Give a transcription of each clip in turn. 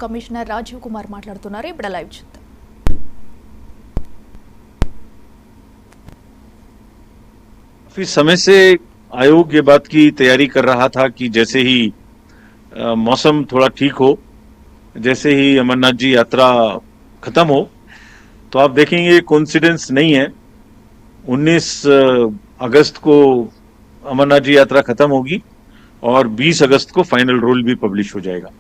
Commissioner Rajiv Kumar మాట్లాడుతున్నారు. ఇప్పుడు live చూద్దాం. काफी समय से आयोग ये बात की तैयारी कर रहा था कि जैसे ही मौसम थोड़ा ठीक हो, जैसे ही अमरनाथ जी यात्रा खत्म हो, तो आप देखेंगे कोइंसिडेंस नहीं है, 19 अगस्त को अमरनाथ जी यात्रा खत्म होगी और 20 अगस्त को फाइनल रूल भी पब्लिश हो जाएगा.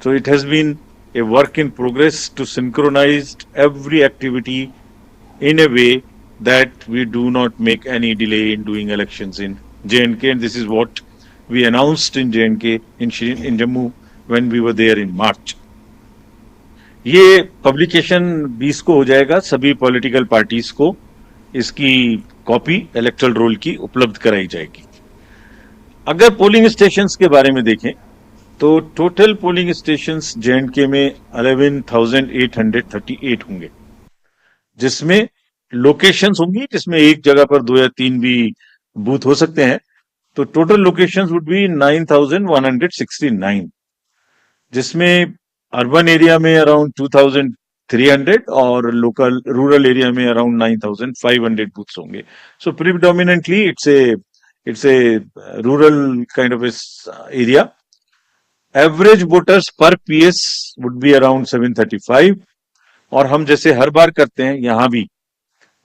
So it has been a work in progress to synchronize every activity in a way that we do not make any delay in doing elections in J&K, and this is what we announced in J&K in Jammu when we were there in March. ये publication 20 को हो जाएगा. सभी political parties को इसकी copy electoral roll की उपलब्ध कराई जाएगी. अगर पोलिंग स्टेशंस के बारे में देखें तो टोटल पोलिंग स्टेशंस J&K में 11,838 होंगे, जिसमें लोकेशंस होंगी जिसमें एक जगह पर 2 या 3 भी बूथ हो सकते हैं. तो टोटल लोकेशंस वुड बी 9,169, जिसमें अर्बन एरिया में अराउंड 2,300 और लोकल रूरल एरिया में अराउंड 9,500 बूथ्स होंगे. So predominantly it's a rural kind of area. Average voters per PS would be around 735, और हम जैसे हर बार करते हैं यहां भी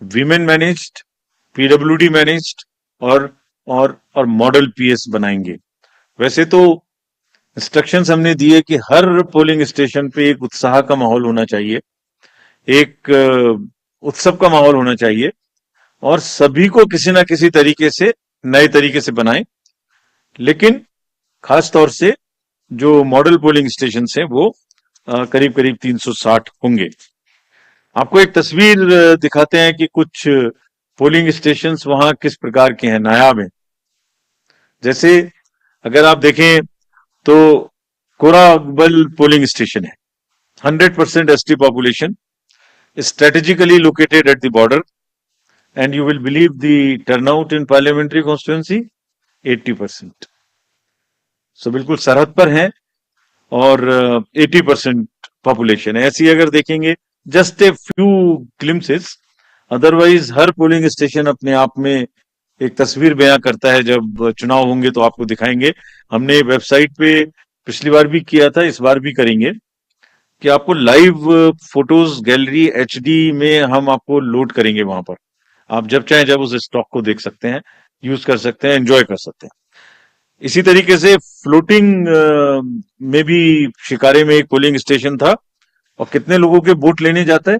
विमेन मैनेज्ड, पीडब्ल्यूडी मैनेज्ड और मॉडल पीएस बनाएंगे. वैसे तो इंस्ट्रक्शंस हमने दिए कि हर पोलिंग स्टेशन पे एक उत्साह का माहौल होना चाहिए, एक उत्सव का माहौल होना चाहिए, और सभी को किसी ना किसी तरीके से नए तरीके से बनाएं. लेकिन खास तौर से जो मॉडल पोलिंग स्टेशन हैं वो करीब करीब 360 होंगे. आपको एक तस्वीर दिखाते हैं कि कुछ पोलिंग स्टेशंस वहां किस प्रकार के हैं, नायाब हैं. जैसे अगर आप देखें तो कोराबल पोलिंग स्टेशन है, 100% ST population, strategically located at the border, and you will believe the turnout in parliamentary constituency 80%. So बिल्कुल सरहद पर है और 80% पॉपुलेशन है. ऐसी अगर देखेंगे just a few glimpses, otherwise her polling station अपने आप में एक तस्वीर बयां करता है. जब चुनाव होंगे तो आपको दिखाएंगे. हमने वेबसाइट पे पिछली बार भी किया था, इस बार भी करेंगे कि आपको लाइव फोटोज गैलरी एचडी में हम आपको लोड करेंगे. वहां पर आप जब चाहें जब उस स्टॉक को देख सकते हैं, यूज कर सकते हैं, एंजॉय कर सकते हैं. इसी तरीके से फ्लोटिंग में भी शिकारे में एक पोलिंग स्टेशन था, और कितने लोगों के वोट लेने जाता है?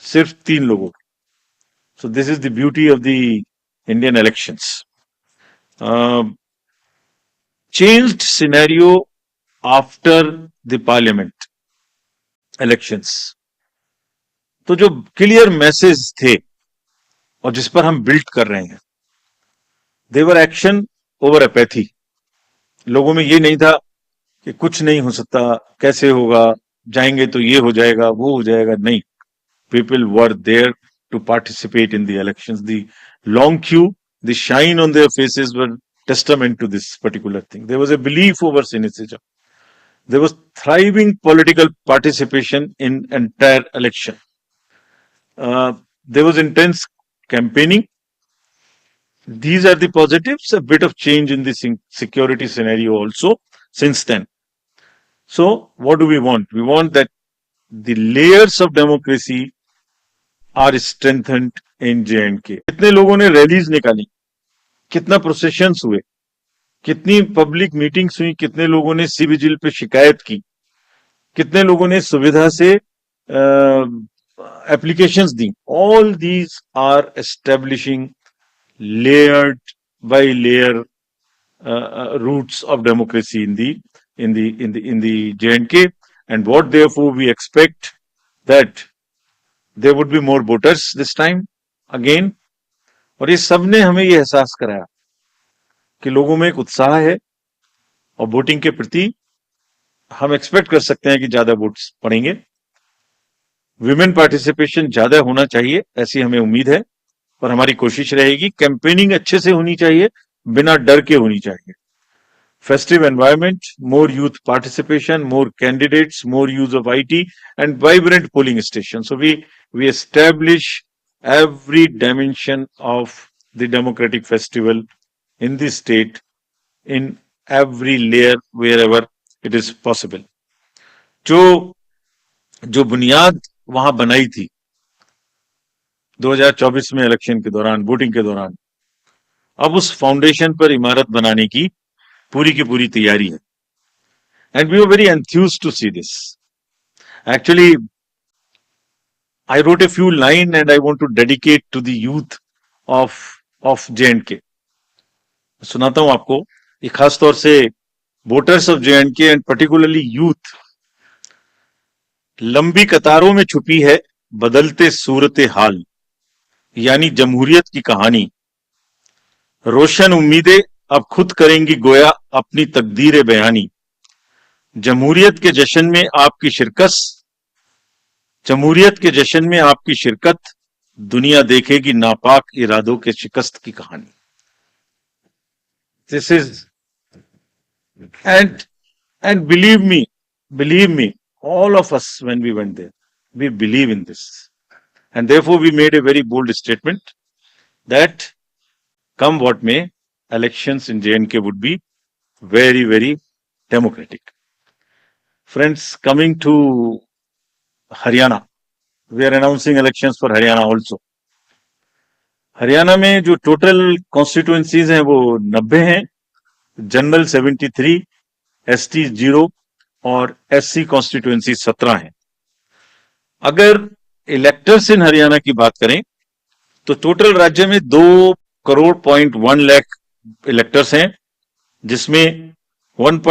सिर्फ 3 लोगों के. So this is the beauty of the Indian elections. Changed scenario after the parliament elections. तो जो क्लियर मैसेज थे और जिस पर हम बिल्ड कर रहे हैं, देवर एक्शन ओवर एपैथी. लोगों में ये नहीं था कि कुछ नहीं हो सकता, कैसे होगा, जाएंगे तो ये हो जाएगा, वो हो जाएगा. नहीं, people were there to participate in the elections. The long queue, the shine on their faces were testament to this particular thing. There was a belief over cynicism. There was thriving political participation in entire election. There was intense campaigning. These are the positives. A bit of change in the security scenario also since then. So what do we want? We want that the layers of democracy are strengthened in J&K. कितने लोगों ने rallies निकाली, कितना processions हुए, कितनी public meetings हुई, कितने लोगों ने सी विजिल पे शिकायत की, कितने लोगों ने सुविधा से एप्लीकेशंस दी. All these are establishing layered by layer roots of democracy in the J&K, and what therefore we expect that there would be more voters this time again. और ये सबने हमें ये एहसास कराया कि लोगों में एक उत्साह है और वोटिंग के प्रति हम एक्सपेक्ट कर सकते हैं कि ज्यादा वोट्स पड़ेंगे. विमेन पार्टिसिपेशन ज्यादा होना चाहिए, ऐसी हमें उम्मीद है, और हमारी कोशिश रहेगी. कैंपेनिंग अच्छे से होनी चाहिए, बिना डर के होनी चाहिए. festive environment, more youth participation, more candidates, more use of IT, and vibrant polling stations. So we establish every dimension of the democratic festival in the state in every layer wherever it is possible. जो जो बुनियाद वहां बनाई थी 2024 में election के दौरान, voting के दौरान, अब उस फाउंडेशन पर इमारत बनाने की पूरी तैयारी है. And we were very enthused to see this. Actually, I wrote a few lines and I want to dedicate to the youth of J&K. सुनाता हूं आपको, खास तौर से voters of J&K and particularly youth. लंबी कतारों में छुपी है बदलते सूरत हाल, यानी जमहूरियत की कहानी. रोशन उम्मीदें अब खुद करेंगी गोया अपनी तकदीर बयानी. जमहूरियत के जश्न में आपकी शिरकत, जमहूरियत के जश्न में आपकी शिरकत, दुनिया देखेगी नापाक इरादों के शिकस्त की कहानी. This is and believe me, all of us when we went there, we believe in this, and therefore we made a very bold statement that come what may, elections in J&K would be very democratic. Friends, coming to Haryana, we are announcing elections for Haryana also. Haryana में जो total constituencies हैं वो 90 हैं, general 73, ST 0 और SC constituency 17 हैं. अगर electors इन हरियाणा की बात करें तो टोटल राज्य में 2.1 करोड़ इलेक्टर्स हैं, जिसमें 1.